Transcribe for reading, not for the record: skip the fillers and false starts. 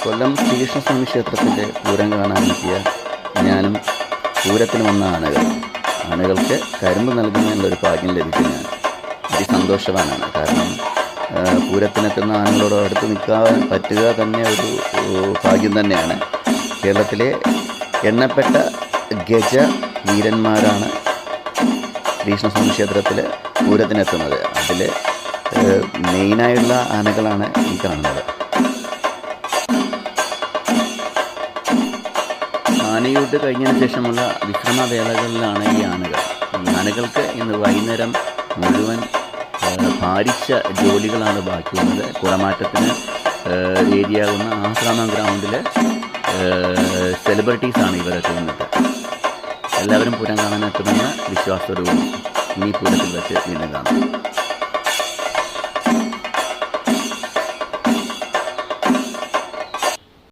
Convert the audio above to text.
കൊല്ലം ശ്രീകൃഷ്ണസ്വാമി ക്ഷേത്രത്തിൻ്റെ പൂരം കാണാനെത്തിയ ഞാനും പൂരത്തിന് വന്ന ആനകൾക്ക് കരിമ്പ് നൽകുന്നതിനുള്ളൊരു ഭാഗ്യം ലഭിച്ചു. ഞാൻ അതിസന്തോഷവാനാണ്. കാരണം പൂരത്തിനെത്തുന്ന ആനകളോട് അടുത്ത് നിൽക്കാൻ പറ്റുക തന്നെ ഒരു ഭാഗ്യം തന്നെയാണ്. കേരളത്തിലെ എണ്ണപ്പെട്ട ഗജ വീരന്മാരാണ് ശ്രീകൃഷ്ണസ്വാമി ക്ഷേത്രത്തിൽ പൂരത്തിനെത്തുന്നത്. അതിൽ മെയിനായുള്ള ആനകളാണ് ഈ കാണുന്നത്. ആനയൂട്ട് കഴിഞ്ഞതിന് ശേഷമുള്ള വിശ്രമവേളകളിലാണ് ഈ ആനകൾക്ക് ഇന്ന് വൈകുന്നേരം മുഴുവൻ ഭാരിച്ച ജോലികളാണ് ബാക്കിയുള്ളത്. കുളമാറ്റത്തിന് ഏരിയാകുന്ന ആശ്രാമം ഗ്രൗണ്ടിൽ സെലിബ്രിറ്റീസാണ് ഇവരൊക്കെ ഇന്നത്തെ. എല്ലാവരും പൂരം കാണാനെത്തുമെന്ന വിശ്വാസത്തോടുകൂടി ഇനി പൂരത്തിൽ വെച്ച് വീണ്ടും കാണാം.